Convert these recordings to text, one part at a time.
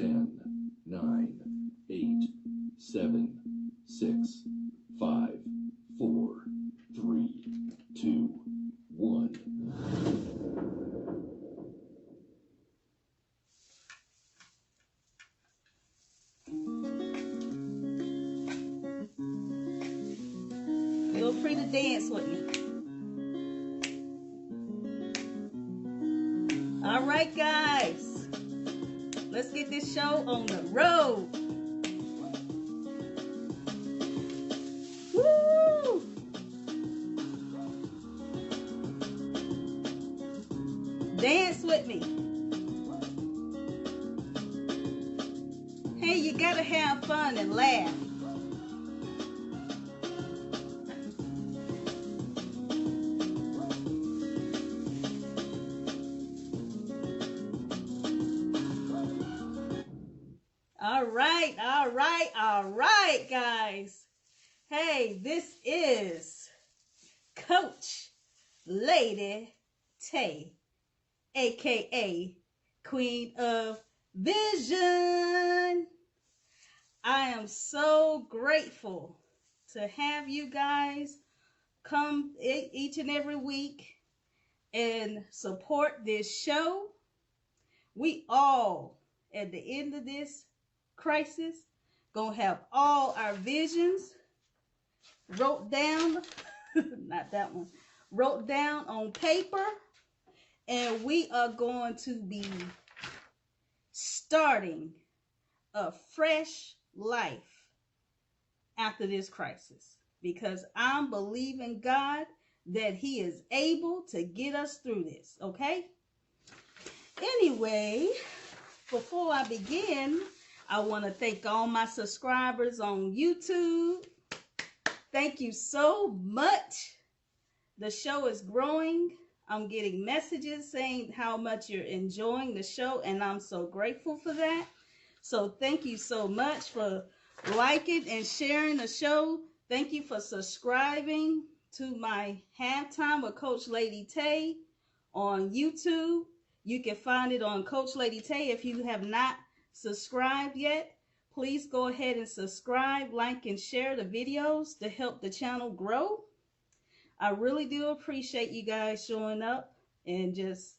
10, 9, 8, 7, 6, 5, 4, 3, 2, 1. Feel free to dance with me. All right, guys. Let's get this show on the road. Woo! Dance with me. Hey, you gotta have fun and laugh. All right, guys. Hey, this is Coach Lady Tay, aka Queen of Vision. I am so grateful to have you guys come each and every week and support this show. We all, at the end of this crisis, gonna have all our visions wrote down, not that one, wrote down on paper, and we are going to be starting a fresh life after this crisis, because I'm believing God that He is able to get us through this, okay? Anyway, before I begin, I want to thank all my subscribers on YouTube. Thank you so much. The show is growing. I'm getting messages saying how much you're enjoying the show, and I'm so grateful for that. So thank you so much for liking and sharing the show. Thank you for subscribing to my Halftime with Coach Lady Tay on YouTube. You can find it on Coach Lady Tay. If you have not subscribed yet, please go ahead and subscribe, like, and share the videos to help the channel grow. I really do appreciate you guys showing up and just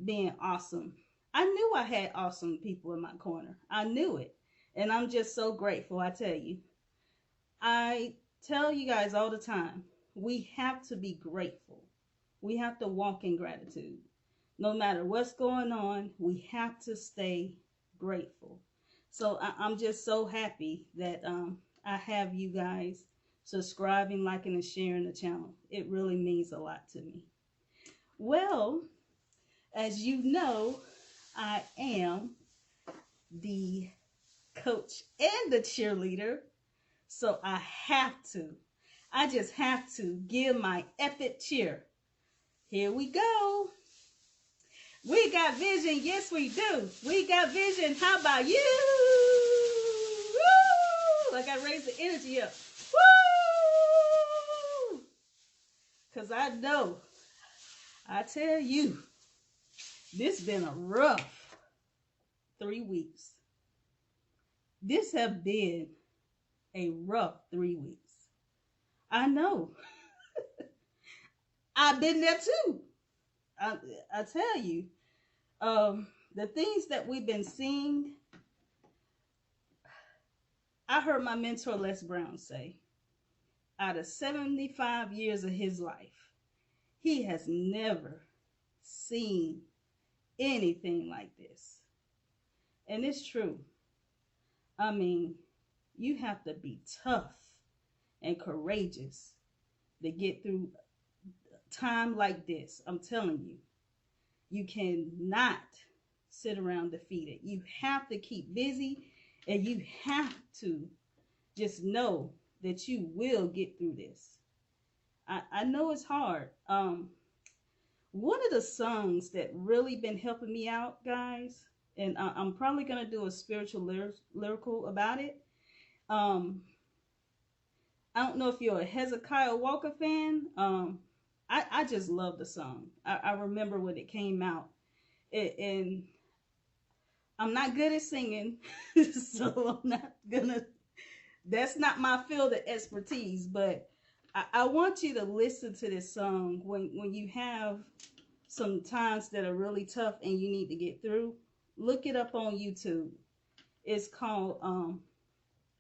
being awesome. I knew I had awesome people in my corner. I knew it. And I'm just so grateful, I tell you. I tell you guys all the time, we have to be grateful. We have to walk in gratitude. No matter what's going on, we have to stay grateful. So I'm just so happy that I have you guys subscribing, liking, and sharing the channel. It really means a lot to me. Well, as you know, I am the coach and the cheerleader. So I just have to give my epic cheer. Here we go. We got vision. Yes, we do. We got vision. How about you? Woo! I got to raise the energy up. Woo! Because I know, I tell you, this been a rough 3 weeks. This have been a rough 3 weeks. I know. I've been there too. I tell you, the things that we've been seeing, I heard my mentor Les Brown say, out of 75 years of his life, he has never seen anything like this. And it's true. I mean, you have to be tough and courageous to get through time like this. I'm telling you, you cannot sit around defeated. You have to keep busy, and you have to just know that you will get through this. I know it's hard. One of the songs that really been helping me out, guys, and I'm probably going to do a spiritual lyrical about it. I don't know if you're a Hezekiah Walker fan. I just love the song. I remember when it came out. And I'm not good at singing, so I'm not gonna, that's not my field of expertise, but I want you to listen to this song when you have some times that are really tough and you need to get through. Look it up on YouTube. It's called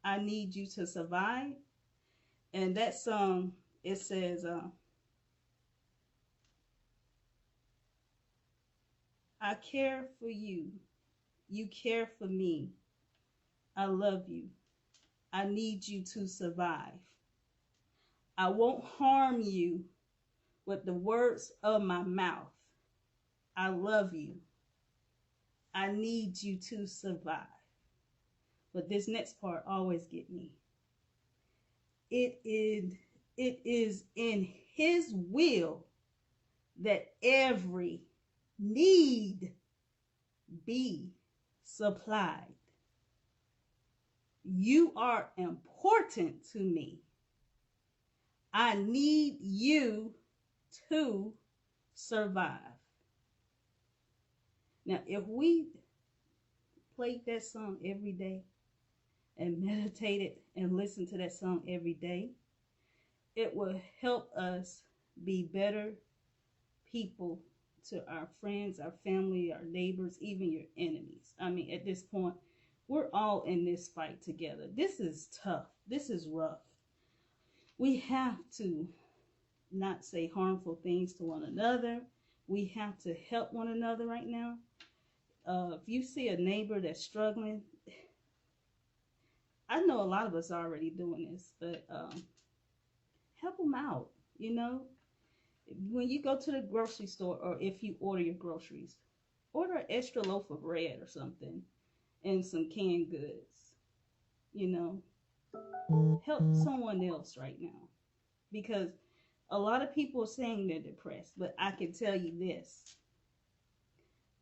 I Need You to Survive. And that song, it says, I care for you. You care for me. I love you. I need you to survive. I won't harm you with the words of my mouth. I love you. I need you to survive. But this next part always get me. It is in his will that every need be supplied. You are important to me. I need you to survive. Now, if we played that song every day and meditated and listened to that song every day, it will help us be better people to our friends, our family, our neighbors, even your enemies. I mean, at this point, we're all in this fight together. This is tough. This is rough. We have to not say harmful things to one another. We have to help one another right now. If you see a neighbor that's struggling, I know a lot of us are already doing this, but help them out. You know, when you go to the grocery store, or if you order your groceries, order an extra loaf of bread or something and some canned goods. You know, help someone else right now, because a lot of people are saying they're depressed, but I can tell you this.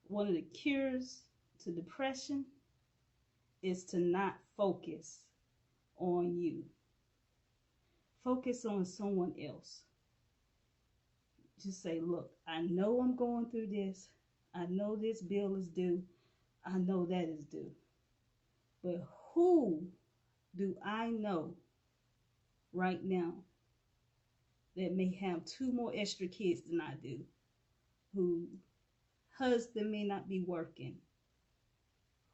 One of the cures to depression is to not focus on you. Focus on someone else. Just say, look, I know I'm going through this. I know this bill is due. I know that is due. But who do I know right now that may have 2 more extra kids than I do, who husband may not be working?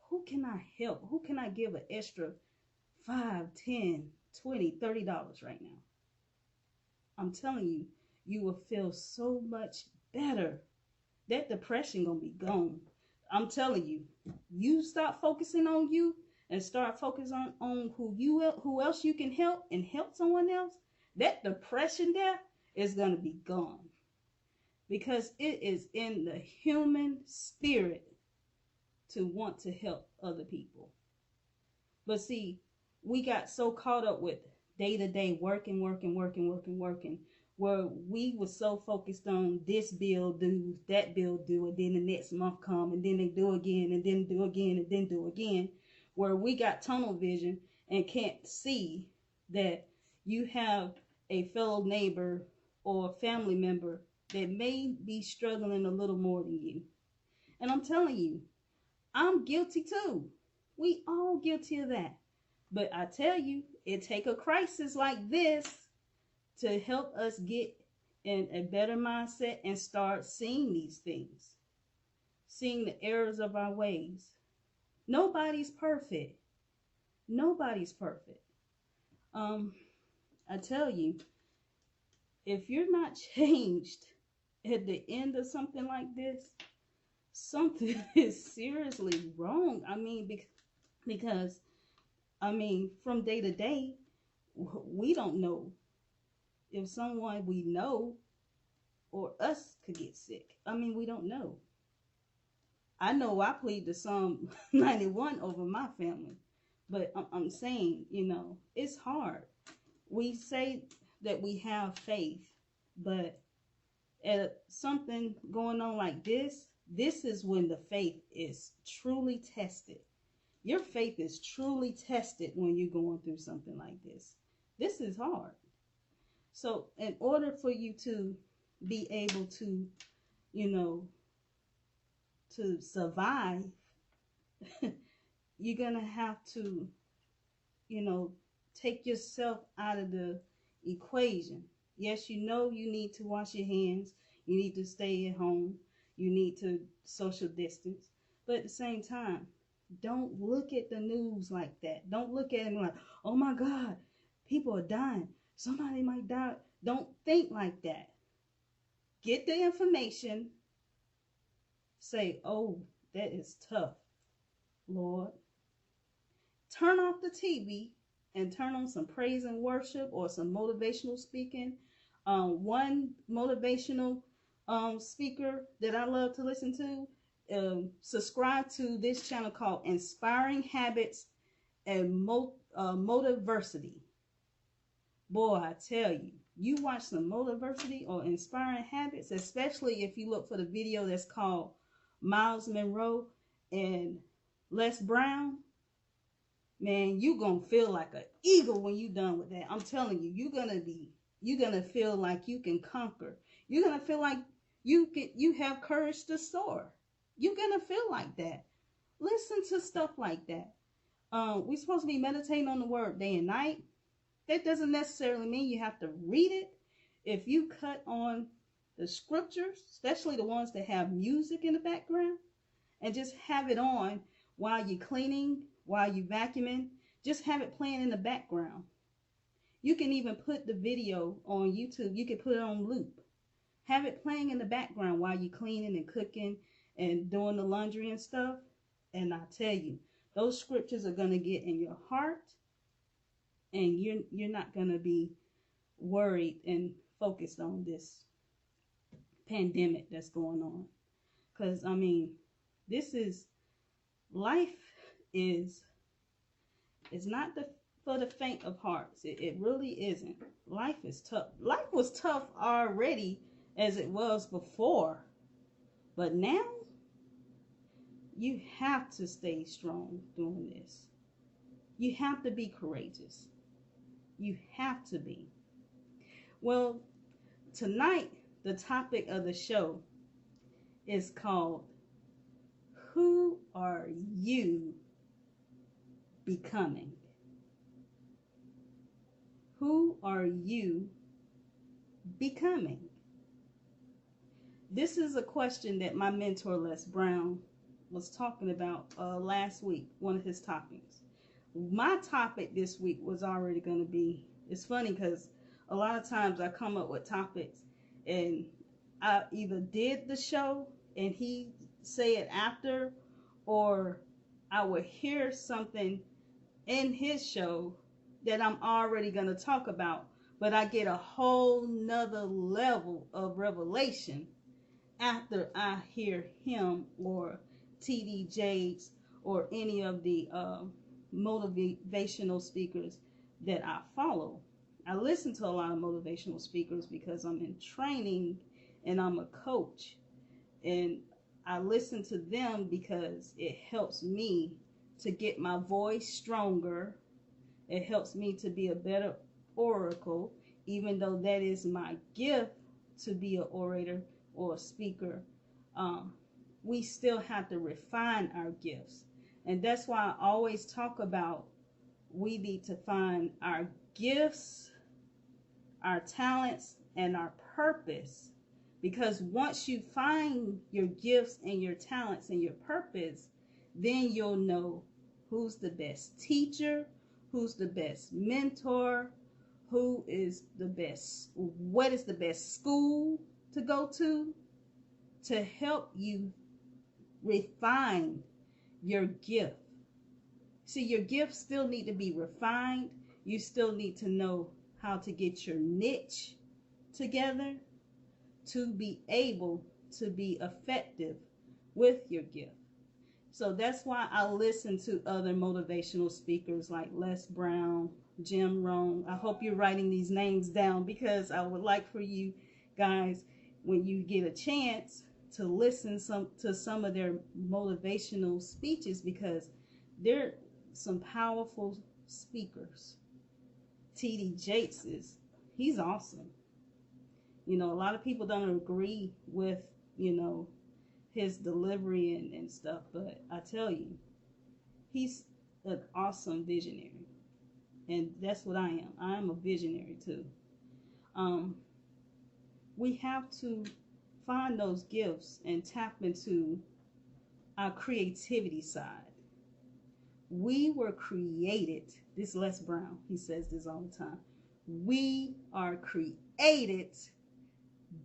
Who can I help? Who can I give an extra $5, $10, $20, $30 right now? I'm telling you, you will feel so much better. That depression gonna be gone. I'm telling you, you stop focusing on you and start focusing on who else you can help, and help someone else. That depression there is gonna be gone, because it is in the human spirit to want to help other people. But see, we got so caught up with day-to-day working, where we were so focused on this bill due, that bill due, and then the next month come, and then they do again, and then do again, and then do again, where we got tunnel vision and can't see that you have a fellow neighbor or family member that may be struggling a little more than you. And I'm telling you, I'm guilty too. We all guilty of that. But I tell you, it take a crisis like this to help us get in a better mindset and start seeing these things, seeing the errors of our ways. Nobody's perfect. Nobody's perfect. I tell you, if you're not changed at the end of something like this, something is seriously wrong. I mean, because I mean, from day to day, we don't know if someone we know or us could get sick. I mean, we don't know. I know I plead the Psalm 91 over my family, but I'm saying, you know, it's hard. We say that we have faith, but at something going on like this is when the faith is truly tested. Your faith is truly tested when you're going through something like this. This is hard. So in order for you to be able to, you know, to survive, you're gonna have to, you know, take yourself out of the equation. Yes, you know you need to wash your hands, you need to stay at home, you need to social distance, but at the same time, don't look at the news like that. Don't look at it like, oh my God, people are dying. Somebody might die. Don't think like that. Get the information. Say, oh, that is tough, Lord. Turn off the TV and turn on some praise and worship or some motivational speaking. One motivational speaker that I love to listen to, subscribe to this channel called Inspiring Habits and Motiversity. Boy, I tell you, you watch some Motiversity or Inspiring Habits, especially if you look for the video that's called Miles Monroe and Les Brown. Man, you gonna feel like an eagle when you done with that. I'm telling you, you're gonna feel like you can conquer. You're gonna feel like you have courage to soar. You're gonna feel like that. Listen to stuff like that. We're supposed to be meditating on the word day and night. That doesn't necessarily mean you have to read it. If you cut on the scriptures, especially the ones that have music in the background, and just have it on while you're cleaning, while you're vacuuming, just have it playing in the background. You can even put the video on YouTube. You can put it on loop. Have it playing in the background while you're cleaning and cooking and doing the laundry and stuff. And I tell you, those scriptures are going to get in your heart, and you're not going to be worried and focused on this pandemic that's going on. Because, I mean, this is, life is not for the faint of hearts. It really isn't. Life is tough. Life was tough already as it was before. But now, you have to stay strong doing this. You have to be courageous. You have to be. Well, tonight, the topic of the show is called, Who Are You Becoming? Who are you becoming? This is a question that my mentor, Les Brown, was talking about last week, one of his topics. My topic this week was already going to be, it's funny because a lot of times I come up with topics and I either did the show and he say it after, or I would hear something in his show that I'm already going to talk about, but I get a whole nother level of revelation after I hear him or TD Jakes or any of the motivational speakers that I follow. I listen to a lot of motivational speakers because I'm in training and I'm a coach, and I listen to them because it helps me to get my voice stronger. It helps me to be a better oracle, even though that is my gift to be an orator or a speaker. We still have to refine our gifts. And that's why I always talk about we need to find our gifts, our talents, and our purpose. Because once you find your gifts and your talents and your purpose, then you'll know who's the best teacher, who's the best mentor, who is the best, what is the best school to go to help you refine your gift. See, your gifts still need to be refined. You still need to know how to get your niche together to be able to be effective with your gift. So that's why I listen to other motivational speakers like Les Brown, Jim Rohn. I hope you're writing these names down, because I would like for you guys, when you get a chance, to listen to some of their motivational speeches, because they're some powerful speakers. TD Jakes he's awesome. You know, a lot of people don't agree with, his delivery and stuff, but I tell you, He's an awesome visionary. And that's what I am. I am a visionary too. We have to find those gifts and tap into our creativity side. We were created, this Les Brown, he says this all the time. We are created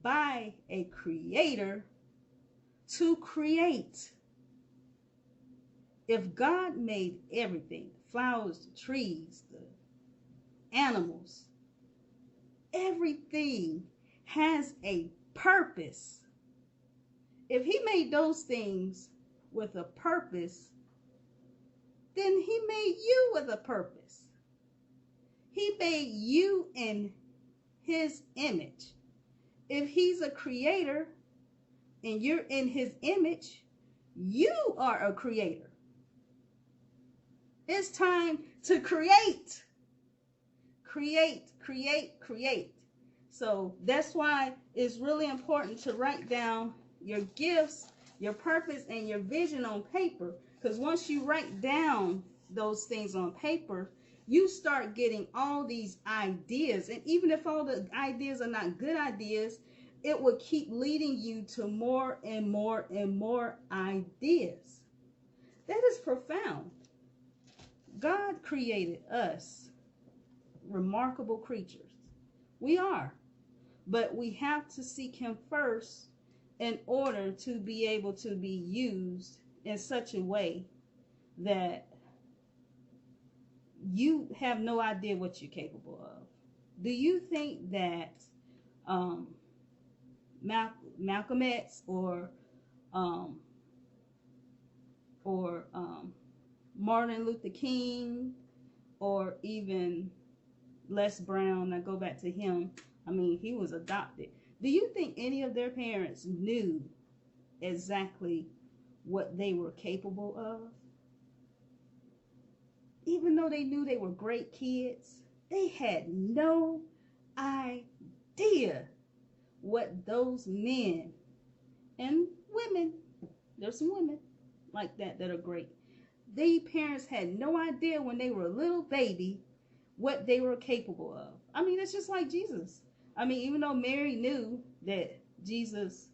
by a creator to create. If God made everything, flowers, the trees, the animals, everything has a purpose. If he made those things with a purpose, then he made you with a purpose. He made you in his image. If he's a creator and you're in his image, you are a creator. It's time to create. Create, create, create. So that's why it's really important to write down your gifts, your purpose, and your vision on paper. Because once you write down those things on paper, you start getting all these ideas. And even if all the ideas are not good ideas, it will keep leading you to more and more and more ideas. That is profound. God created us remarkable creatures. We are. But we have to seek him first in order to be able to be used in such a way that you have no idea what you're capable of. Do you think that Malcolm X or Martin Luther King or even Les Brown, I go back to him, I mean, he was adopted. Do you think any of their parents knew exactly what they were capable of? Even though they knew they were great kids, they had no idea what those men and women, there's some women like that are great. Their parents had no idea when they were a little baby what they were capable of. I mean, it's just like Jesus. I mean, even though Mary knew that Jesus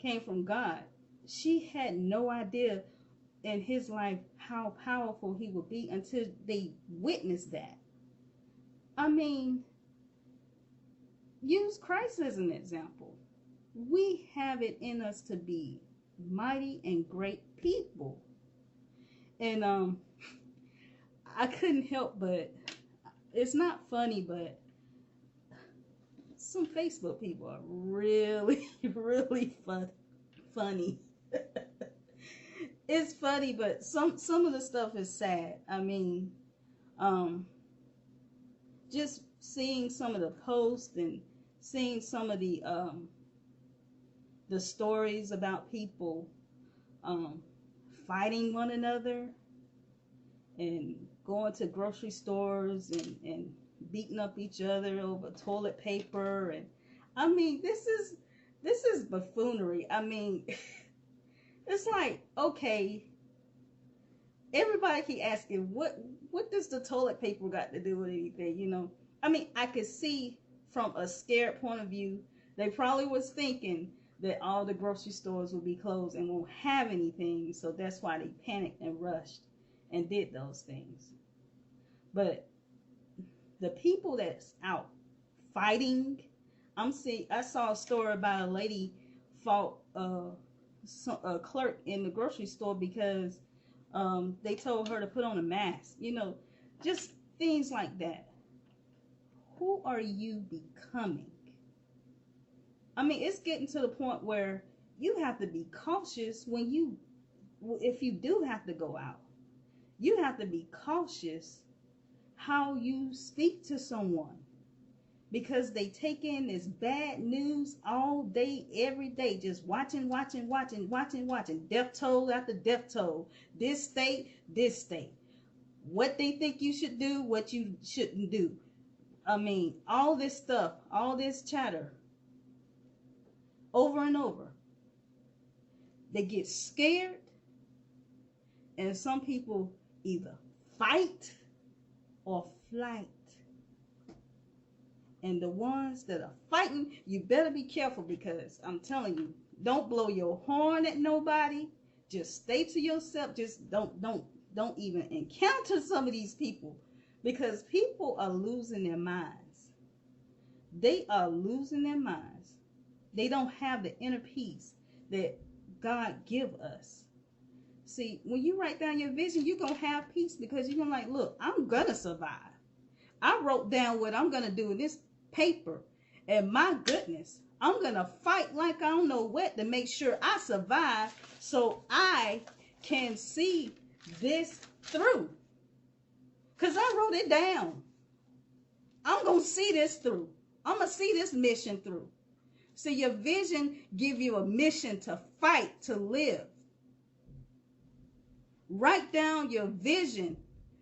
came from God, she had no idea in his life how powerful he would be until they witnessed that. I mean, use Christ as an example. We have it in us to be mighty and great people. And I couldn't help but, it's not funny, but some Facebook people are really, really funny. It's funny, but some of the stuff is sad. I mean, just seeing some of the posts and seeing some of the stories about people fighting one another and going to grocery stores and beating up each other over toilet paper. And I mean, this is buffoonery. I mean, it's like, okay, everybody keep asking, what does the toilet paper got to do with anything, you know? I mean, I could see from a scared point of view, they probably was thinking that all the grocery stores will be closed and won't have anything, so that's why they panicked and rushed and did those things. But the people that's out fighting, I saw a story about a lady fought a clerk in the grocery store because they told her to put on a mask. You know, just things like that. Who are you becoming? I mean, it's getting to the point where you have to be cautious if you do have to go out. You have to be cautious how you speak to someone, because they take in this bad news all day, every day, just watching. Death toll after death toll. This state. What they think you should do, what you shouldn't do. I mean, all this stuff, all this chatter, over and over. They get scared, and some people either fight or flight. And the ones that are fighting, you better be careful, because I'm telling you, don't blow your horn at nobody. Just stay to yourself. Just don't even encounter some of these people, because people are losing their minds. They are losing their minds. They don't have the inner peace that God give us. See, when you write down your vision, you're going to have peace, because you're going to like, look, I'm going to survive. I wrote down what I'm going to do in this paper. And my goodness, I'm going to fight like I don't know what to make sure I survive, so I can see this through. Because I wrote it down. I'm going to see this through. I'm going to see this mission through. So your vision give you a mission to fight, to live. Write down your vision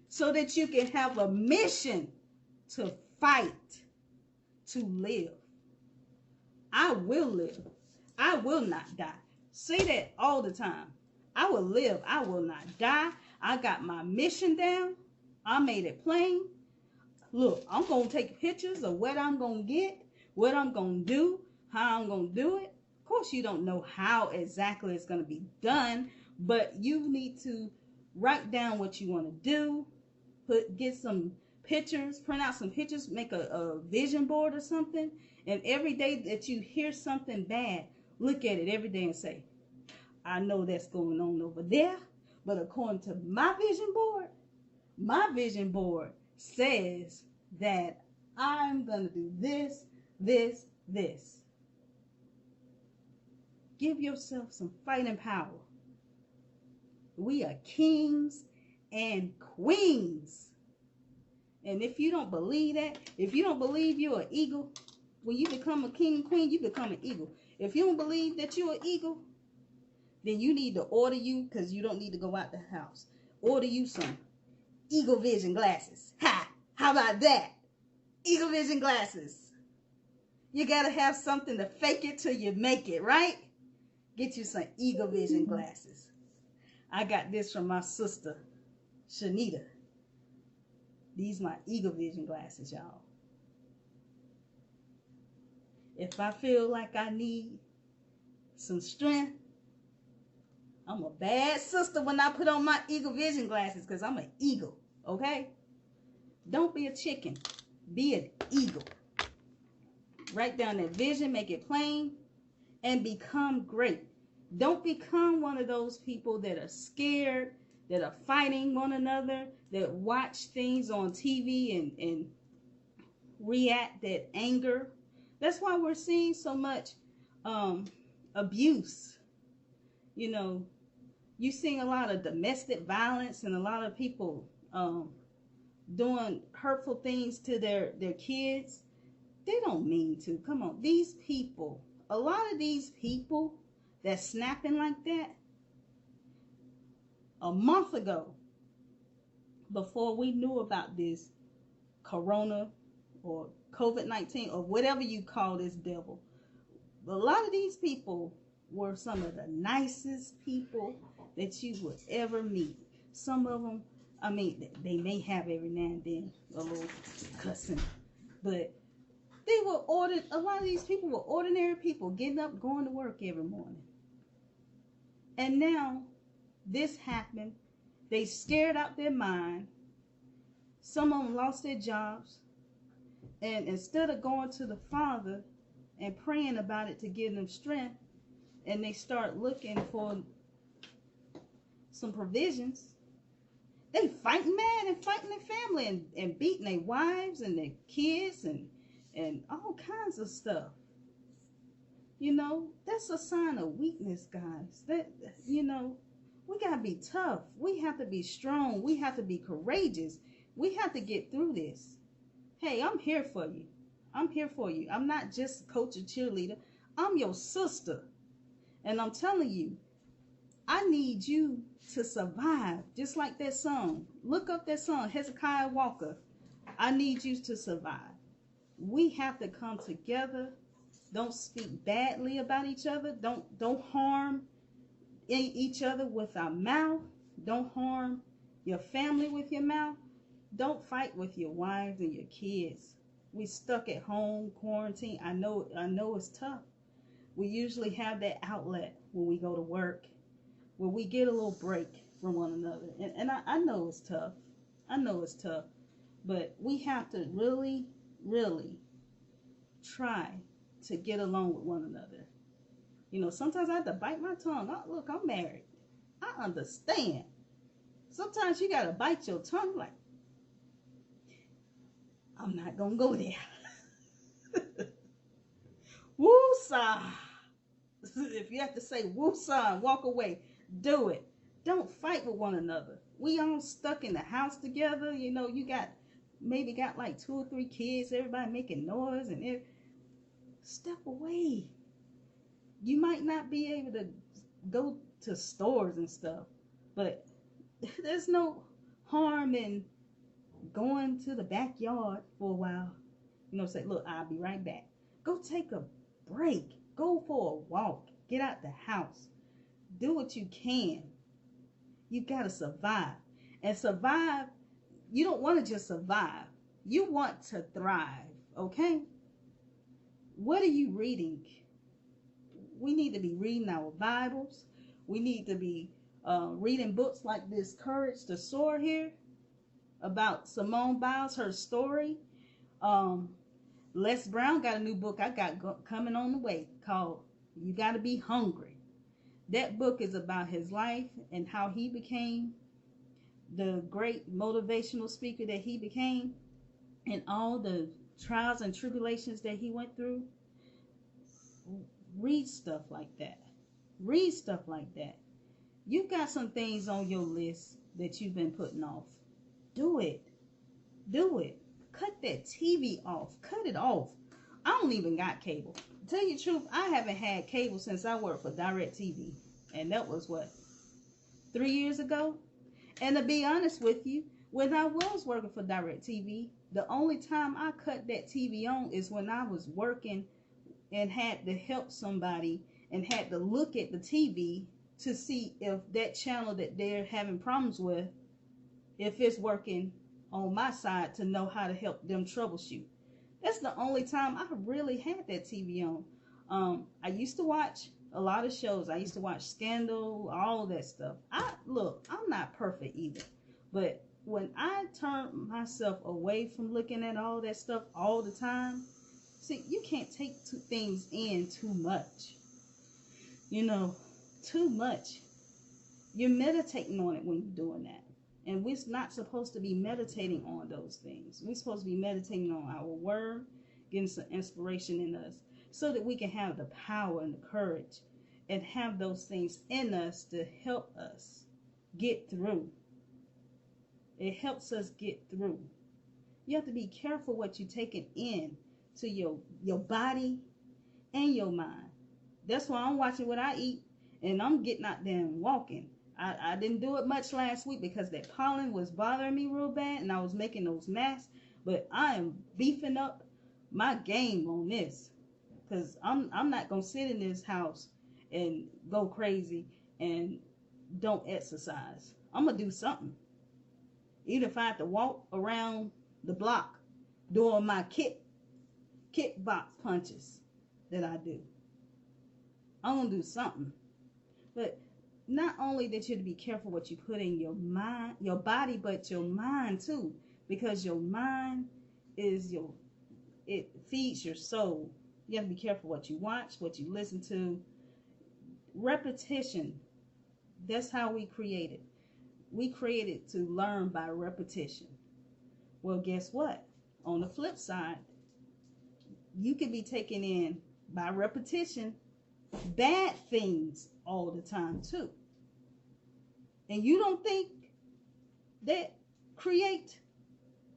so that you can have a mission to fight, to live. I will live. I will not die. Say that all the time. I will live. I will not die. I got my mission down. I made it plain. Look, I'm going to take pictures of what I'm going to get, what I'm going to do, how I'm going to do it. Of course, you don't know how exactly it's going to be done, but you need to write down what you want to do, get some pictures, print out some pictures, make a vision board or something, and every day that you hear something bad, look at it every day and say, I know that's going on over there, but according to my vision board says that I'm going to do this, this, this. Give yourself some fighting power. We are kings and queens. And if you don't believe that, if you don't believe you're an eagle, when you become a king and queen, you become an eagle. If you don't believe that you're an eagle, then you need to order you, because you don't need to go out the house. Order you some Eagle Vision glasses. Ha! How about that? Eagle Vision glasses. You got to have something to fake it till you make it, right? Get you some Eagle Vision glasses. I got this from my sister, Shanita. These my Eagle Vision glasses, y'all. If I feel like I need some strength, I'm a bad sister when I put on my Eagle Vision glasses, because I'm an eagle, okay? Don't be a chicken. Be an eagle. Write down that vision, make it plain, and become great. Don't become one of those people that are scared, that are fighting one another, that watch things on TV and react that anger. That's why we're seeing so much abuse. You know, you're seeing a lot of domestic violence and a lot of people doing hurtful things to their kids. They don't mean to. Come on. These people, a lot of these people that's snapping like that, a month ago, before we knew about this corona or COVID-19 or whatever you call this devil, a lot of these people were some of the nicest people that you would ever meet. Some of them, I mean, they may have every now and then a little cussing, but they were a lot of these people were ordinary people getting up, going to work every morning. And now this happened. They scared out their mind. Some of them lost their jobs. And instead of going to the Father and praying about it to give them strength, and they start looking for some provisions, they fighting mad and fighting their family and beating their wives and their kids and all kinds of stuff. You know, that's a sign of weakness, guys. That, you know, we got to be tough. We have to be strong. We have to be courageous. We have to get through this. Hey, I'm here for you. I'm here for you. I'm not just a coach or cheerleader. I'm your sister. And I'm telling you, I need you to survive. Just like that song. Look up that song, Hezekiah Walker. I need you to survive. We have to come together. Don't speak badly about each other. Don't harm each other with our mouth. Don't harm your family with your mouth. Don't fight with your wives and your kids. We stuck at home, quarantine. I know it's tough. We usually have that outlet when we go to work, where we get a little break from one another. And I know it's tough. I know it's tough. But we have to really, really try to get along with one another. You know, sometimes I have to bite my tongue. Oh, look, I'm married. I understand. Sometimes you got to bite your tongue like, I'm not going to go there. Woo-sa. If you have to say woo-sa and walk away, do it. Don't fight with one another. We all stuck in the house together. You know, you maybe got like 2 or 3 kids, everybody making noise, and step away. You might not be able to go to stores and stuff, but there's no harm in going to the backyard for a while. You know, say, look, I'll be right back. Go take a break. Go for a walk. Get out the house. Do what you can. You got to survive. And survive, you don't want to just survive. You want to thrive, okay? What are you reading? We need to be reading our Bibles. We need to be reading books like this, Courage to Soar here, about Simone Biles, her story. Les Brown got a new book I got coming on the way called You Gotta Be Hungry. That book is about his life and how he became the great motivational speaker that he became, and all the trials and tribulations that he went through. Read stuff like that. Read stuff like that. You've got some things on your list that you've been putting off. Do it. Do it. Cut that TV off. Cut it off. I don't even got cable. To tell you the truth, I haven't had cable since I worked for DirecTV. And that was what? 3 years ago? And to be honest with you, when I was working for DirecTV, the only time I cut that TV on is when I was working and had to help somebody and had to look at the TV to see if that channel that they're having problems with, if it's working on my side, to know how to help them troubleshoot. That's the only time I really had that TV on. I used to watch a lot of shows. I used to watch Scandal, all of that stuff. Look, I'm not perfect either. But when I turn myself away from looking at all that stuff all the time, see, you can't take things in too much. You know, too much. You're meditating on it when you're doing that. And we're not supposed to be meditating on those things. We're supposed to be meditating on our word, getting some inspiration in us, so that we can have the power and the courage and have those things in us to help us get through. It helps us get through. You have to be careful what you're taking in to your body and your mind. That's why I'm watching what I eat, and I'm getting out there and walking. I didn't do it much last week because that pollen was bothering me real bad, and I was making those masks. But I am beefing up my game on this, because I'm not going to sit in this house and go crazy and don't exercise. I'm going to do something. Even if I have to walk around the block doing my kickbox punches that I do. I'm going to do something. But not only that you have to be careful what you put in your mind, your body, but your mind too. Because your mind it feeds your soul. You have to be careful what you watch, what you listen to. Repetition. That's how we created. We created to learn by repetition. Well, guess what? On the flip side, you could be taken in by repetition bad things all the time too. And you don't think that create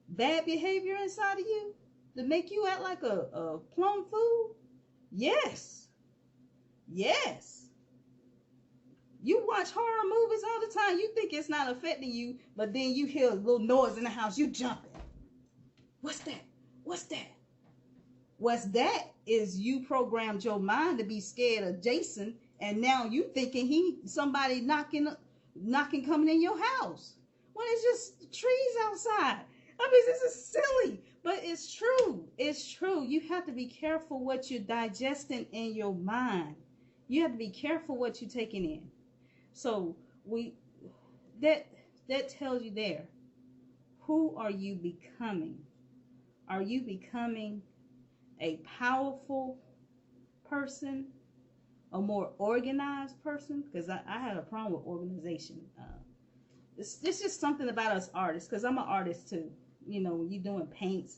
bad behavior inside of you to make you act like a plum fool? Yes. Yes. You watch horror movies all the time. You think it's not affecting you, but then you hear a little noise in the house. You jumping. What's that? What's that? What's that is you programmed your mind to be scared of Jason, and now you thinking somebody knocking coming in your house. when it's just trees outside? I mean, this is silly, but it's true. It's true. You have to be careful what you're digesting in your mind. You have to be careful what you're taking in. So that tells you there. Who are you becoming? Are you becoming a powerful person, a more organized person? Because I had a problem with organization. It's just something about us artists, because I'm an artist too. You know, when you're doing paints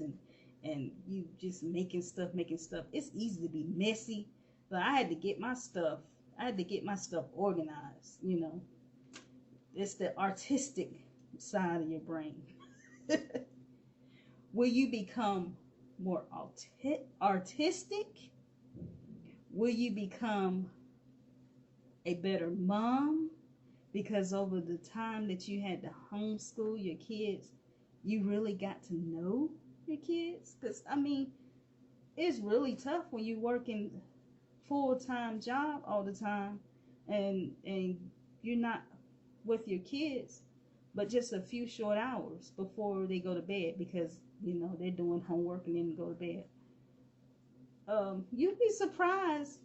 and you just making stuff, it's easy to be messy. But I had to get my stuff organized, you know. It's the artistic side of your brain. Will you become more artistic? Will you become a better mom? Because over the time that you had to homeschool your kids, you really got to know your kids. Because, I mean, it's really tough when you're working full-time job all the time and you're not with your kids but just a few short hours before they go to bed, because, you know, they're doing homework and then go to bed. You'd be surprised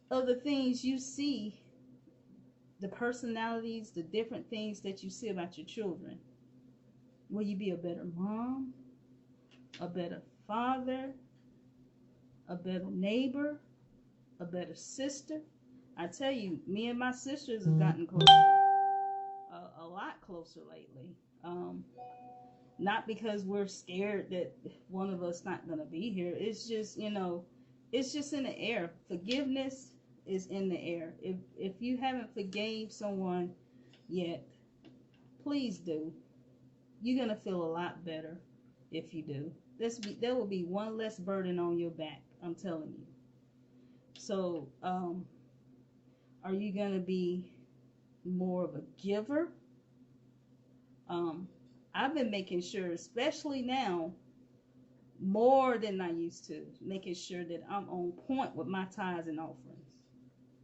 of the things you see, the personalities, the different things that you see about your children. Will you be a better mom, a better father, a better neighbor, a better sister? I tell you, me and my sisters have gotten closer, a lot closer lately. Not because we're scared that one of us not gonna be here. It's just, you know, it's just in the air. Forgiveness is in the air. If you haven't forgave someone yet, please do. You're gonna feel a lot better if you do. There will be one less burden on your back, I'm telling you. So, are you gonna be more of a giver? I've been making sure, especially now, more than I used to, making sure that I'm on point with my tithes and offerings.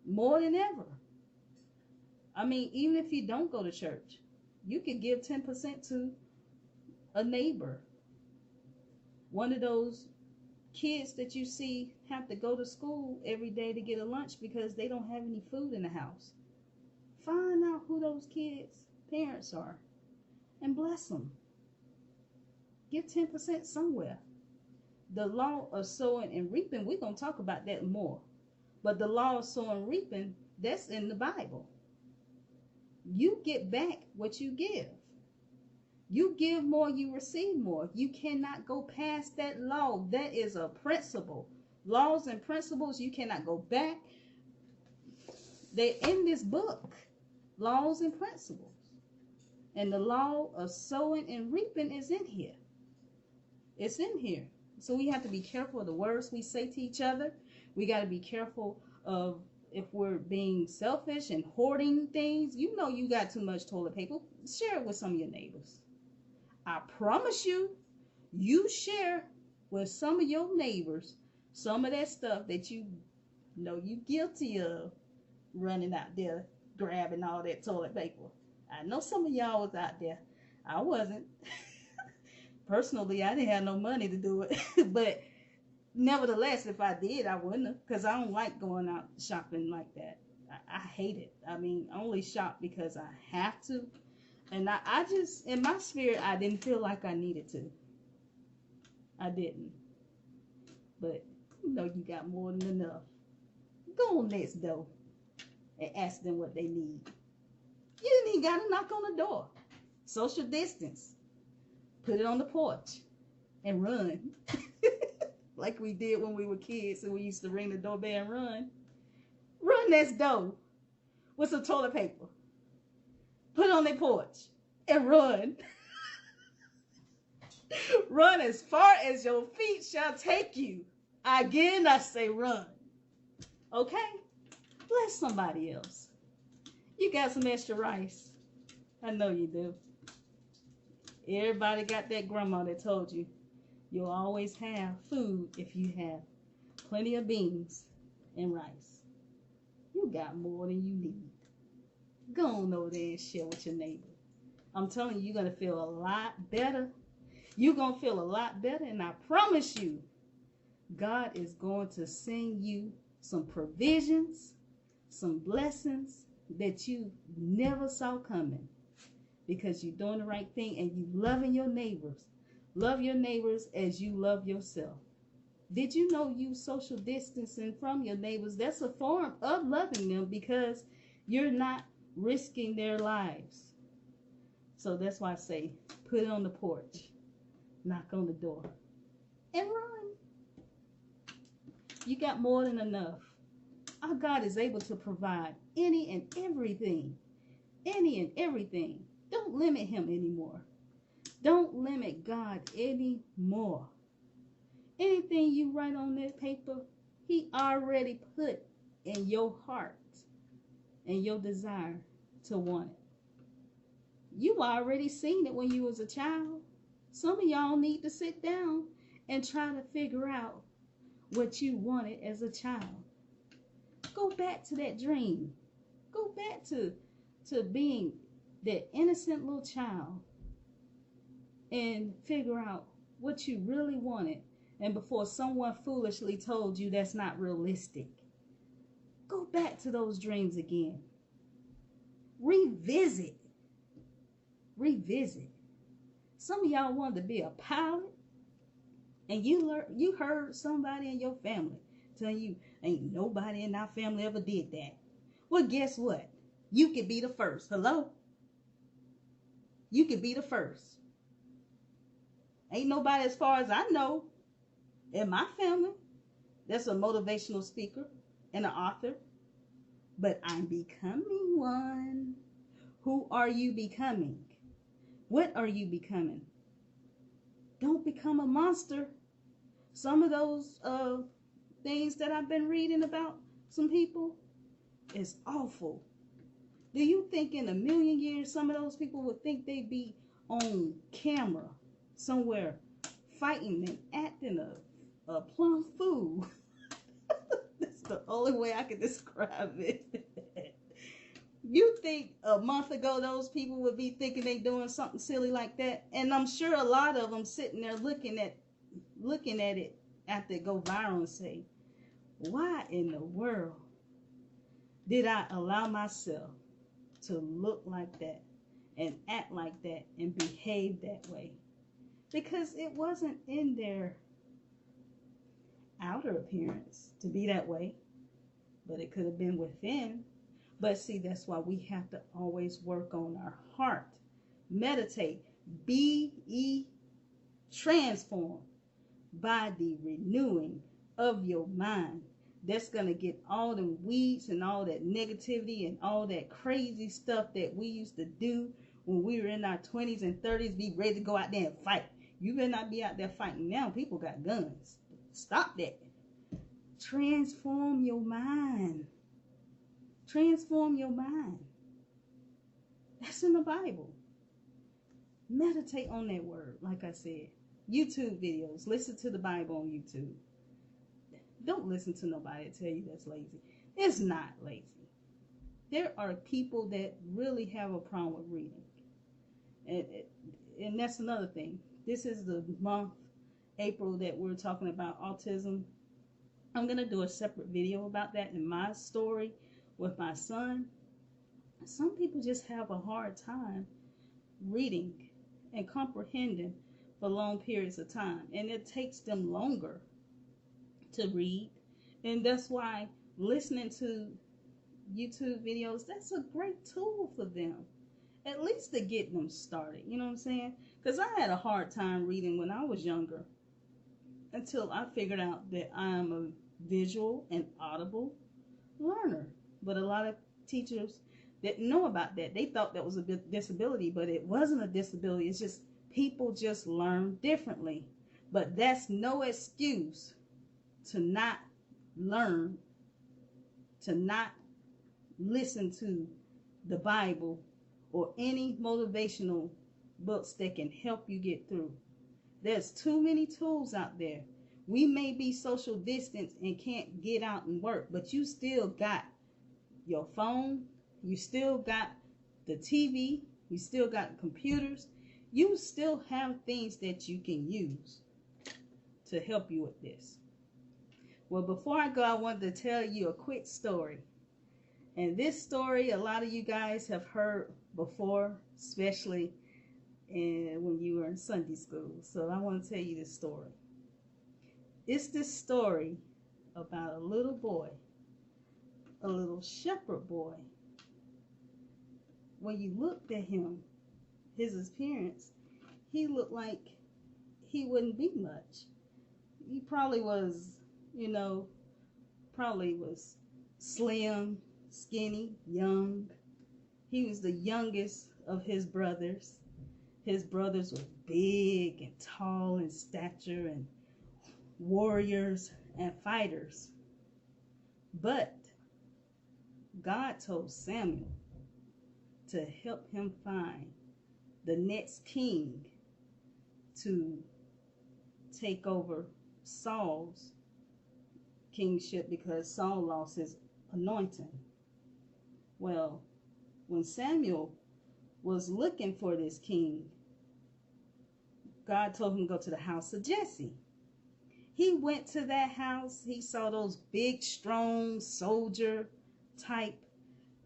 More than ever. I mean, even if you don't go to church, you could give 10% to a neighbor. One of those kids that you see have to go to school every day to get a lunch because they don't have any food in the house. Find out who those kids' parents are and bless them. Give 10% somewhere. The law of sowing and reaping, we're going to talk about that more. But the law of sowing and reaping, that's in the Bible. You get back what you give. You give more, you receive more. You cannot go past that law. That is a principle. Laws and principles, you cannot go back. They're in this book. Laws and principles. And the law of sowing and reaping is in here. It's in here. So we have to be careful of the words we say to each other. We got to be careful of if we're being selfish and hoarding things. You know you got too much toilet paper. Share it with some of your neighbors. I promise you, you share with some of your neighbors some of that stuff that you know you guilty of running out there grabbing all that toilet paper. I know some of y'all was out there. I wasn't. Personally, I didn't have no money to do it. But nevertheless, if I did, I wouldn't have, because I don't like going out shopping like that. I hate it. I mean, I only shop because I have to. And I just, in my spirit, I didn't feel like I needed to. I didn't. But, you know, you got more than enough. Go on next door and ask them what they need. You didn't even got to knock on the door. Social distance. Put it on the porch and run. Like we did when we were kids and we used to ring the doorbell and run. Run next door with some toilet paper. Put it on their porch and run. Run as far as your feet shall take you. Again, I say run. Okay? Bless somebody else. You got some extra rice. I know you do. Everybody got that grandma that told you you'll always have food if you have plenty of beans and rice. You got more than you need. Go on over there and share with your neighbor. I'm telling you, you're going to feel a lot better. You're going to feel a lot better. And I promise you, God is going to send you some provisions, some blessings that you never saw coming, because you're doing the right thing and you loving your neighbors. Love your neighbors as you love yourself. Did you know you social distancing from your neighbors? That's a form of loving them, because you're not risking their lives. So that's why I say, put it on the porch, knock on the door, and run. You got more than enough. Our God is able to provide any and everything. Any and everything. Don't limit him anymore. Don't limit God anymore. Anything you write on that paper, he already put in your heart and your desire to want it. You already seen it when you was a child. Some of y'all need to sit down and try to figure out what you wanted as a child. Go back to that dream. Go back to being that innocent little child and figure out what you really wanted. And before someone foolishly told you that's not realistic, go back to those dreams again. Revisit. Some of y'all wanted to be a pilot, and you heard somebody in your family tell you, ain't nobody in our family ever did that. Well, guess what? You could be the first. Hello? You could be the first. Ain't nobody, as far as I know, in my family that's a motivational speaker and an author. But I'm becoming one. Who are you becoming? What are you becoming? Don't become a monster. Some of those things that I've been reading about some people is awful. Do you think in a million years some of those people would think they'd be on camera somewhere fighting and acting a plum fool? That's the only way I can describe it. You think a month ago those people would be thinking they doing something silly like that? And I'm sure a lot of them sitting there looking at it after it go viral and say, why in the world did I allow myself to look like that and act like that and behave that way? Because it wasn't in their outer appearance to be that way, but it could have been within. But see, that's why we have to always work on our heart. Meditate. Be ye transformed by the renewing of your mind. That's going to get all them weeds and all that negativity and all that crazy stuff that we used to do when we were in our 20s and 30s, be ready to go out there and fight. You better not be out there fighting now. People got guns. Stop that. Transform your mind. Transform your mind. That's in the Bible. Meditate on that word, like I said. YouTube videos. Listen to the Bible on YouTube. Don't listen to nobody tell you that's lazy. It's not lazy. There are people that really have a problem with reading. And that's another thing. This is the month, April, that we're talking about autism. I'm going to do a separate video about that in my story with my son. Some people just have a hard time reading and comprehending for long periods of time. And it takes them longer to read. And that's why listening to YouTube videos, that's a great tool for them. At least to get them started. You know what I'm saying? Because I had a hard time reading when I was younger. Until I figured out that I am a visual and audible learner. But a lot of teachers didn't know about that. They thought that was a disability, but it wasn't a disability. It's just people just learn differently. But that's no excuse to not learn, to not listen to the Bible or any motivational books that can help you get through. There's too many tools out there. We may be social distance and can't get out and work, but you still got your phone, you still got the TV, You still got computers. You still have things that you can use to help you with this. Well, before I go, I wanted to tell you a quick story. And this story, a lot of you guys have heard before, especially when you were in Sunday school. So I want to tell you this story. It's this story about a little boy, a little shepherd boy. When you looked at him, his appearance, he looked like he wouldn't be much. He probably was, probably was slim, skinny, young. He was the youngest of his brothers. His brothers were big and tall in stature and warriors and fighters. But God told Samuel to help him find the next king to take over Saul's kingship because Saul lost his anointing. Well, when Samuel was looking for this king, God told him to go to the house of Jesse. He went to that house. He saw those big, strong soldier type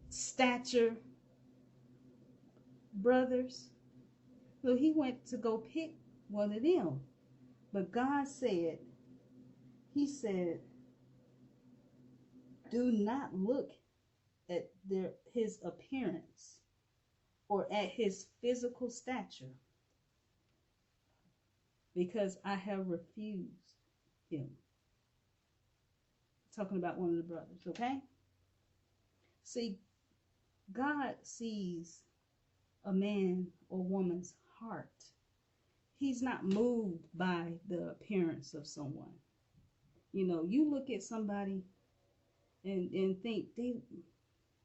stature brothers. So he went to go pick one of them. But God said, he said, do not look at his appearance or at his physical stature, because I have refused him. Talking about one of the brothers, okay? See, God sees a man or woman's heart. He's not moved by the appearance of someone. You look at somebody and think,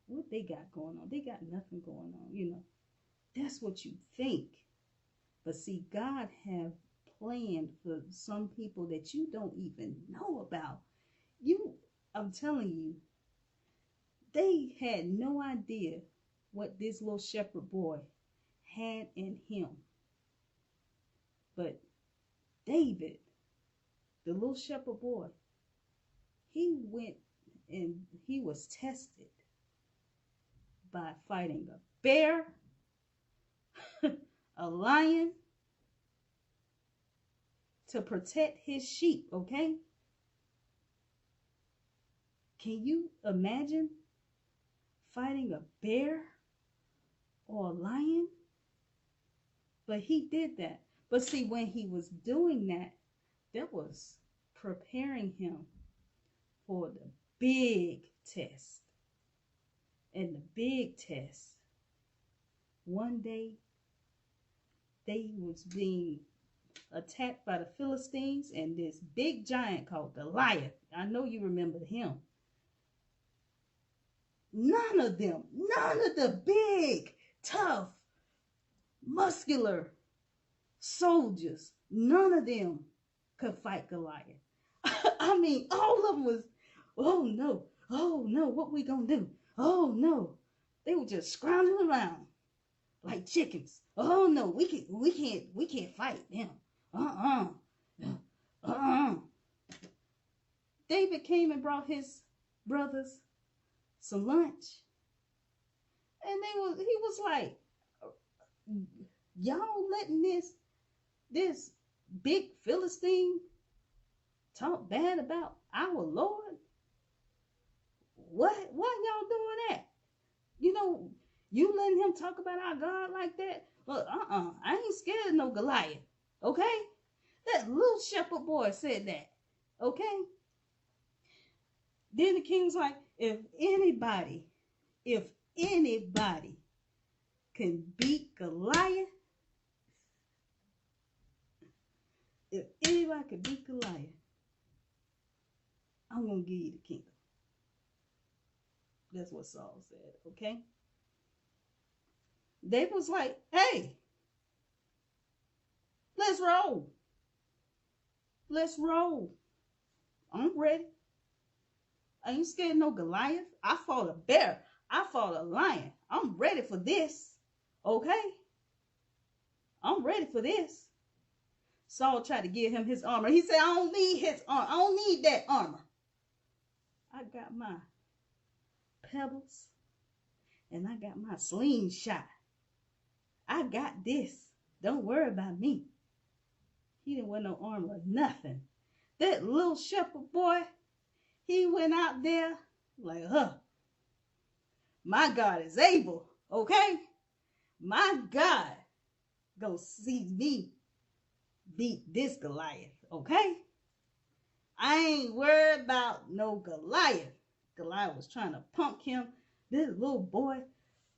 what they got going on? They got nothing going on, That's what you think. But see, God have planned for some people that you don't even know about. I'm telling you, they had no idea what this little shepherd boy had in him. But David, the little shepherd boy, he went and he was tested by fighting a bear, a lion, to protect his sheep, okay? Can you imagine fighting a bear or a lion? But he did that. But see, when he was doing that, that was preparing him for the big test. And the big test, one day, they was being attacked by the Philistines and this big giant called Goliath. I know you remember him. None of the big, tough, muscular soldiers, none of them could fight Goliath. I mean, all of them was, oh no, what we gonna do? Oh no. They were just scrounging around like chickens. Oh no, we can't fight them. David came and brought his brothers some lunch. And he was like, y'all letting this big Philistine talk bad about our Lord? Why y'all doing that? You letting him talk about our God like that? Well, I ain't scared of no Goliath, okay? That little shepherd boy said that, okay? Then the king's like, if anybody can beat Goliath, I'm going to give you the kingdom. That's what Saul said, okay? David was like, hey, let's roll. Let's roll. I'm ready. I ain't scared of no Goliath. I fought a bear. I fought a lion. I'm ready for this. Okay, I'm ready for this. Saul tried to give him his armor. He said, I don't need his armor. I don't need that armor. I got my pebbles and I got my slingshot. I got this. Don't worry about me. He didn't wear no armor or nothing. That little shepherd boy, he went out there like, my God is able, okay? My God gonna see me beat this Goliath, okay? I ain't worried about no Goliath. Goliath was trying to punk him. This little boy,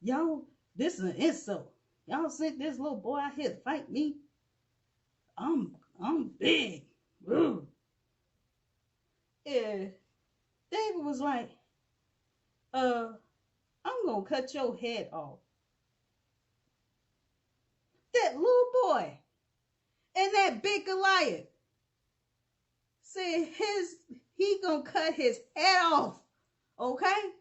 y'all, this is an insult. Y'all sent this little boy out here to fight me. I'm big. Ugh. Yeah. David was like, I'm gonna cut your head off. That little boy and that big Goliath said he gonna cut his head off, okay?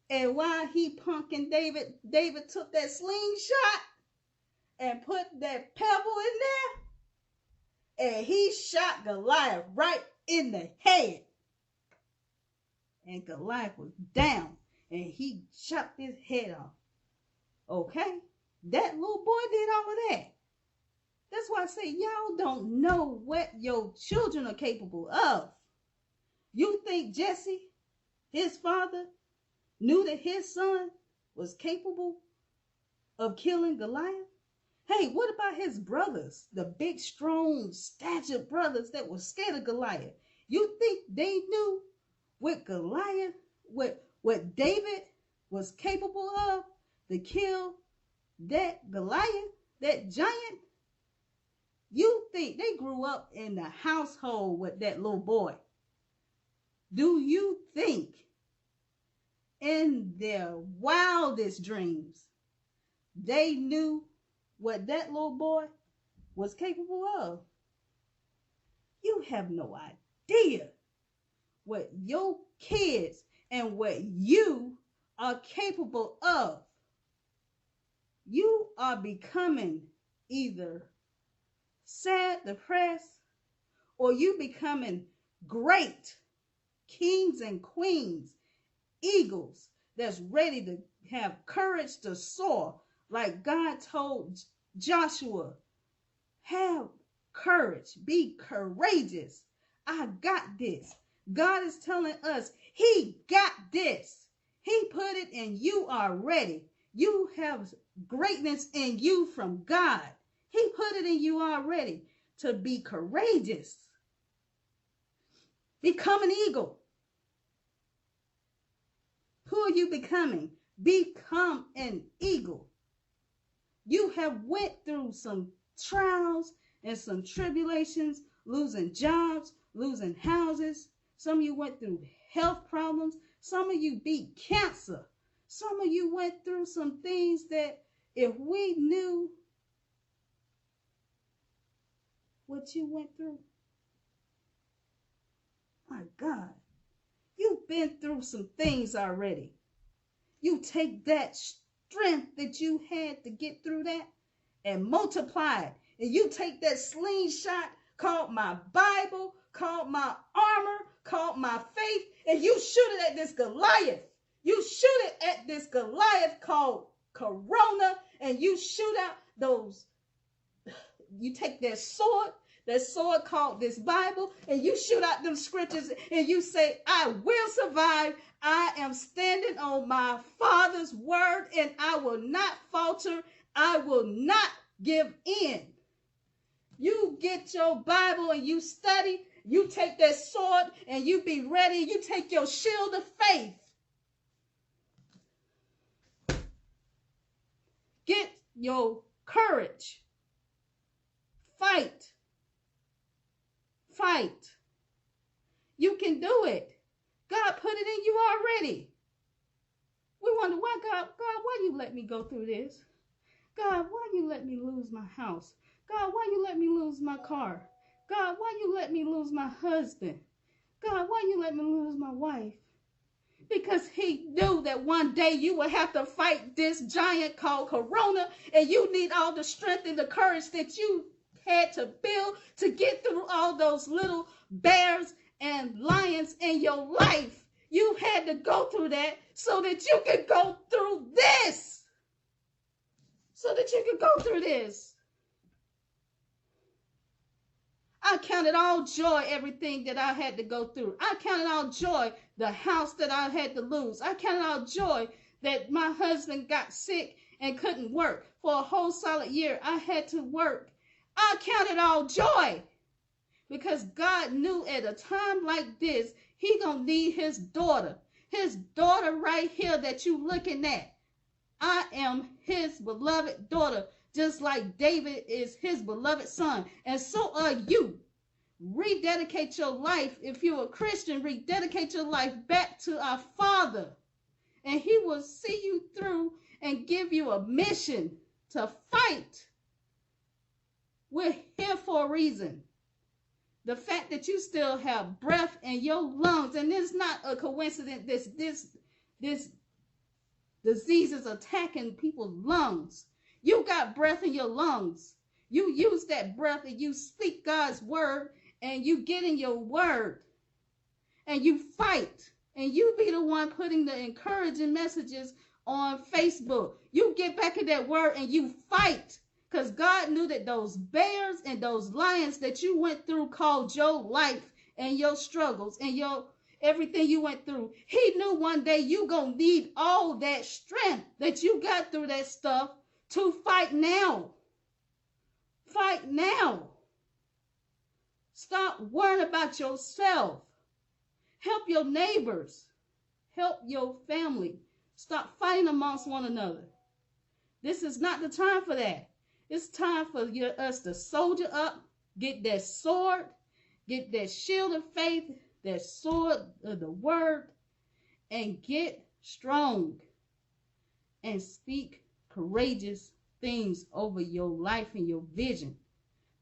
And while he punking David, David took that slingshot and put that pebble in there, and he shot Goliath right in the head. And Goliath was down, and he chopped his head off. Okay? That little boy did all of that. That's why I say y'all don't know what your children are capable of. You think Jesse, his father, knew that his son was capable of killing Goliath? Hey, what about his brothers, the big, strong, statured brothers that were scared of Goliath? You think they knew what Goliath, what David was capable of to kill that Goliath, that giant? You think they grew up in the household with that little boy? Do you think in their wildest dreams they knew what that little boy was capable of? You have no idea what your kids and what you are capable of. You are becoming either sad, depressed, or you becoming great kings and queens, eagles that's ready to have courage to soar, like God told Joshua, have courage, be courageous. I got this. God is telling us he got this. He put it in you already. You have greatness in you from God. He put it in you already to be courageous. Become an eagle. Who are you becoming? Become an eagle. You have went through some trials and some tribulations, losing jobs, losing houses. Some of you went through health problems. Some of you beat cancer. Some of you went through some things that if we knew what you went through, my God, you've been through some things already. You take that strength that you had to get through that and multiply it. And you take that slingshot called my Bible, called my armor, called my faith, and you shoot it at this Goliath. You shoot it at this Goliath called Corona, and you shoot out those, you take that sword called this Bible, and you shoot out them scriptures, and you say, I will survive. I am standing on my Father's word, and I will not falter. I will not give in. You get your Bible and you study. You take that sword and you be ready. You take your shield of faith. Get your courage. Fight. Fight. You can do it. God put it in you already. We wonder why God, why you let me go through this? God, why you let me lose my house? God, why you let me lose my car? God, why you let me lose my husband? God, why you let me lose my wife? Because he knew that one day you would have to fight this giant called Corona, and you need all the strength and the courage that you had to build to get through all those little bears and lions in your life. You had to go through that so that you could go through this. So that you could go through this. I counted all joy, everything that I had to go through. I counted all joy, the house that I had to lose. I counted all joy that my husband got sick and couldn't work. For a whole solid year, I had to work. I counted all joy because God knew at a time like this, he gonna need his daughter right here that you looking at. I am his beloved daughter, just like David is his beloved son. And so are you. Rededicate your life. If you're a Christian, rededicate your life back to our Father. And he will see you through and give you a mission to fight. We're here for a reason. The fact that you still have breath in your lungs, and it's not a coincidence, this disease is attacking people's lungs. You got breath in your lungs. You use that breath and you speak God's word, and you get in your word and you fight, and you be the one putting the encouraging messages on Facebook. You get back in that word and you fight, because God knew that those bears and those lions that you went through called your life and your struggles and your everything you went through. He knew one day you gonna need all that strength that you got through that stuff to fight now. Fight now. Stop worrying about yourself. Help your neighbors. Help your family. Stop fighting amongst one another. This is not the time for that. It's time for us to soldier up, get that sword, get that shield of faith, that sword of the word, and get strong and speak courageous things over your life and your vision,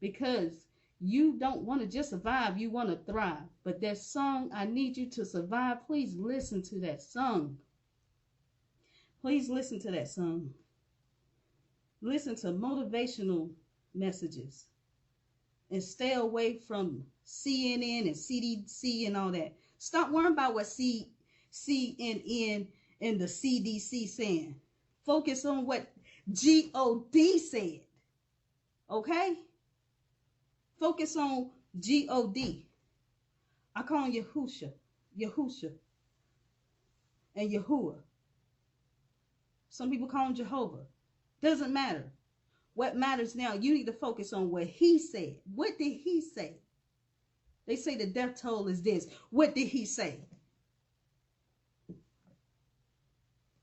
because you don't want to just survive, you want to thrive. But that song, I Need You to Survive, please listen to that song. Please listen to that song. Listen to motivational messages and stay away from CNN and CDC and all that. Stop worrying about what CNN and the CDC saying. Focus on what God said. Okay? Focus on God. I call him Yahusha, and Yahuwah. Some people call him Jehovah. Doesn't matter. What matters now, you need to focus on what he said. What did he say? They say the death toll is this. What did he say?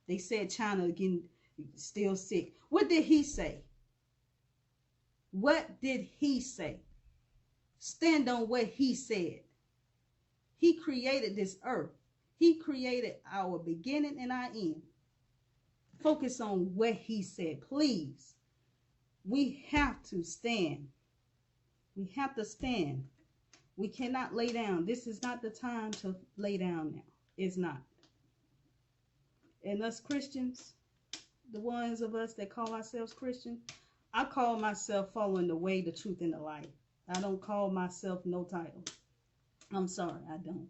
They said China again still sick. What did he say? What did he say? Stand on what he said. He created this earth. He created our beginning and our end. Focus on what he said, please. We have to stand. We have to stand. We cannot lay down. This is not the time to lay down now. It's not. And us Christians, the ones of us that call ourselves Christian, I call myself following the way, the truth, and the light. I don't call myself no title. I'm sorry, I don't.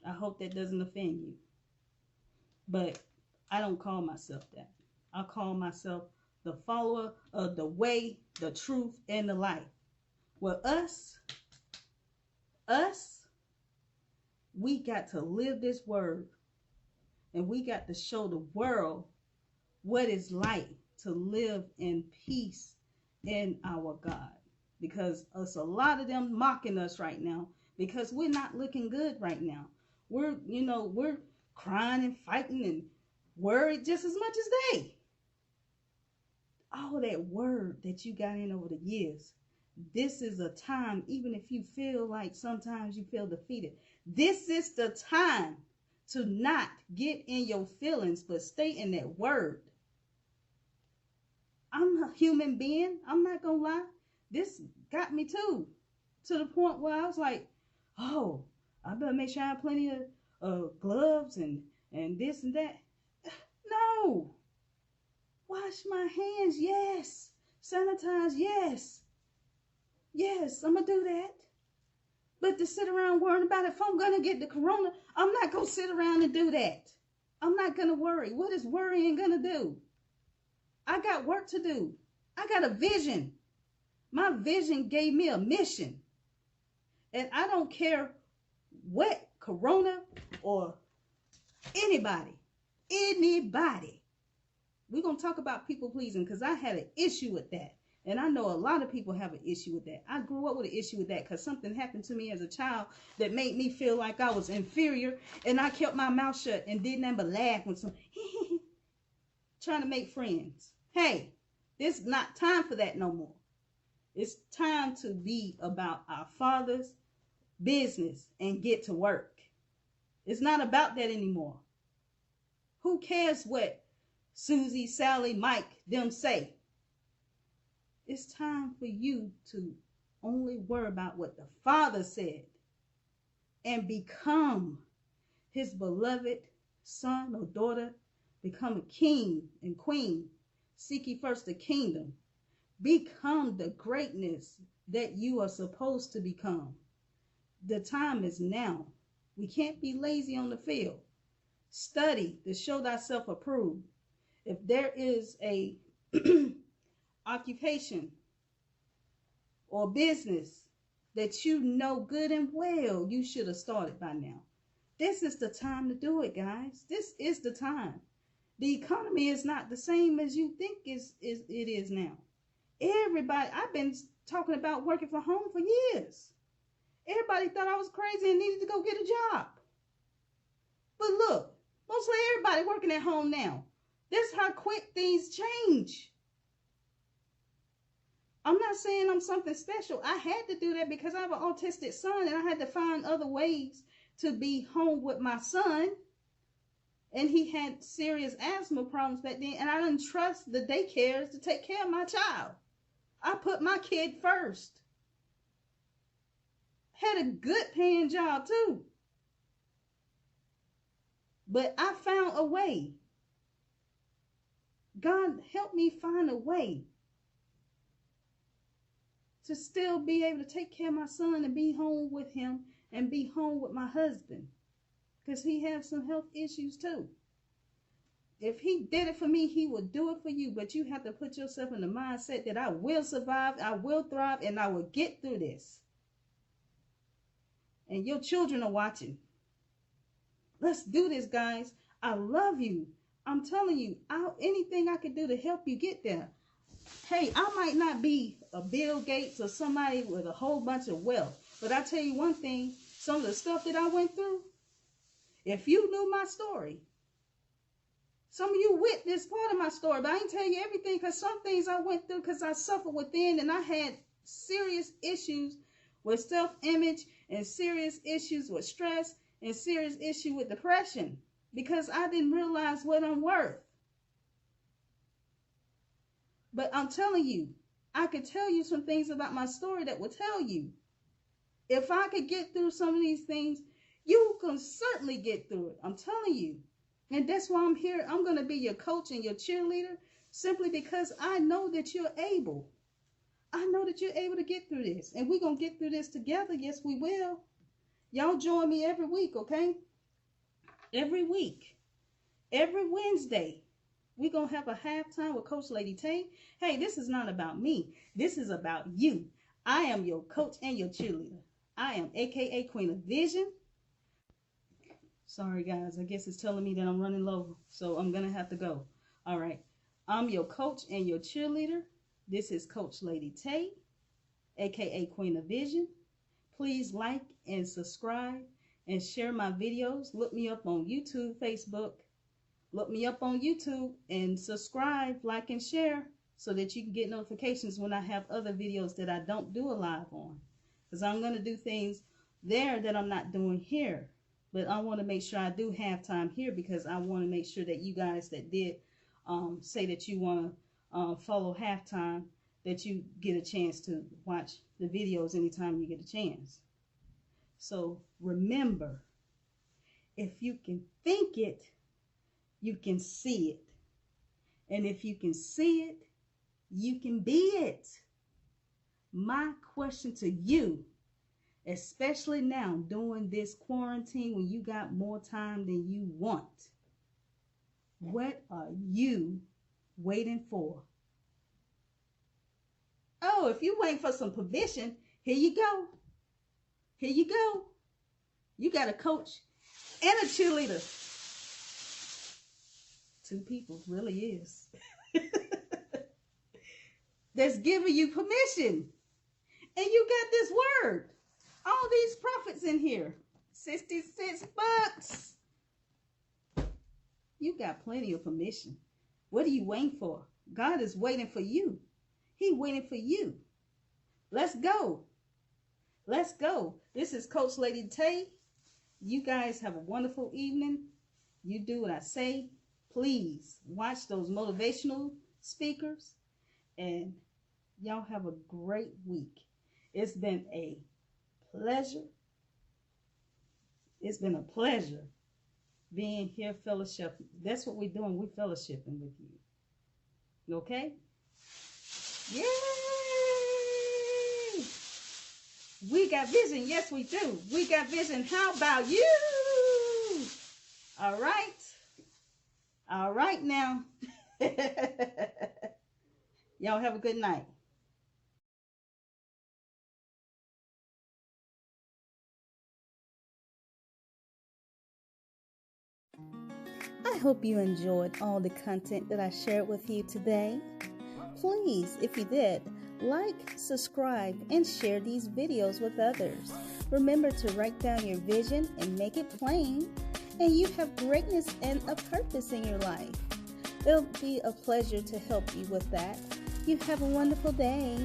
I hope that doesn't offend you. But I don't call myself that. I call myself the follower of the way, the truth, and the light. Well, us, we got to live this word. And we got to show the world what it's like to live in peace in our God. Because there's a lot of them mocking us right now because we're not looking good right now. We're crying and fighting and worried just as much as they. All that word that you got in over the years. This is a time, even if you feel like sometimes you feel defeated, this is the time to not get in your feelings, but stay in that word. I'm a human being. I'm not going to lie. This got me too. To the point where I was like, oh, I better make sure I have plenty gloves and this and that. No. Wash my hands, yes. Sanitize, yes. Yes, I'm going to do that. But to sit around worrying about if I'm going to get the corona, I'm not going to sit around and do that. I'm not going to worry. What is worrying going to do? I got work to do. I got a vision. My vision gave me a mission. And I don't care what corona or anybody. We're going to talk about people pleasing because I had an issue with that. And I know a lot of people have an issue with that. I grew up with an issue with that because something happened to me as a child that made me feel like I was inferior. And I kept my mouth shut and did nothing but laugh when some trying to make friends. Hey, this is not time for that no more. It's time to be about our Father's business and get to work. It's not about that anymore. Who cares what Susie, Sally, Mike, them say? It's time for you to only worry about what the Father said and become his beloved son or daughter. Become a king and queen. Seek ye first the kingdom. Become the greatness that you are supposed to become. The time is now. We can't be lazy on the field. Study to show thyself approved. If there is a occupation or business that you know good and well, you should have started by now. This is the time to do it, guys. This is the time. The economy is not the same as you think it is now. Everybody, I've been talking about working from home for years. Everybody thought I was crazy and needed to go get a job. But look, mostly everybody working at home now. That's how quick things change. I'm not saying I'm something special. I had to do that because I have an autistic son and I had to find other ways to be home with my son. And he had serious asthma problems back then. And I didn't trust the daycares to take care of my child. I put my kid first. Had a good paying job too. But I found a way. God helped me find a way to still be able to take care of my son and be home with him and be home with my husband. Because he has some health issues too. If he did it for me, he would do it for you. But you have to put yourself in the mindset that I will survive, I will thrive, and I will get through this. And your children are watching. Let's do this, guys. I love you. I'm telling you, anything I could do to help you get there. Hey, I might not be a Bill Gates or somebody with a whole bunch of wealth. But I tell you one thing, some of the stuff that I went through, if you knew my story, some of you witnessed part of my story, but I ain't tell you everything because some things I went through because I suffered within and I had serious issues with self-image and serious issues with stress and serious issue with depression because I didn't realize what I'm worth. But I'm telling you, I could tell you some things about my story that will tell you. If I could get through some of these things, you can certainly get through it. I'm telling you. And that's why I'm here. I'm going to be your coach and your cheerleader simply because I know that you're able. I know that you're able to get through this. And we're going to get through this together. Yes, we will. Y'all join me every week, okay? Every week. Every Wednesday. We're going to have a halftime with Coach Lady Tay. Hey, this is not about me. This is about you. I am your coach and your cheerleader. I am AKA Queen of Vision. Sorry, guys. I guess it's telling me that I'm running low, so I'm going to have to go. All right. I'm your coach and your cheerleader. This is Coach Lady Tay, AKA Queen of Vision. Please like and subscribe and share my videos. Look me up on YouTube, Facebook. Look me up on YouTube and subscribe, like, and share so that you can get notifications when I have other videos that I don't do a live on. Because I'm going to do things there that I'm not doing here. But I want to make sure I do halftime here because I want to make sure that you guys that did say that you want to follow halftime, that you get a chance to watch the videos anytime you get a chance. So remember, If you can think it, you can see it. And if you can see it, you can be it. My question to you, especially now during this quarantine when you got more time than you want, what are you waiting for? Oh, if you're waiting for some permission, here you go. Here you go. You got a coach and a cheerleader. Two people, really is. That's giving you permission. And you got this word. All these profits in here. 66 bucks. You got plenty of permission. What are you waiting for? God is waiting for you. He's waiting for you. Let's go. Let's go. This is Coach Lady Tay. You guys have a wonderful evening. You do what I say. Please watch those motivational speakers. And y'all have a great week. It's been a pleasure. It's been a pleasure being here fellowship. That's what we're doing. We're fellowshipping with you. Okay? Yay! We got vision. Yes, we do. We got vision. How about you? All right. All right now. Y'all have a good night. I hope you enjoyed all the content that I shared with you today. Please, if you did, like, subscribe, and share these videos with others. Remember to write down your vision and make it plain, and you have greatness and a purpose in your life. It'll be a pleasure to help you with that. You have a wonderful day.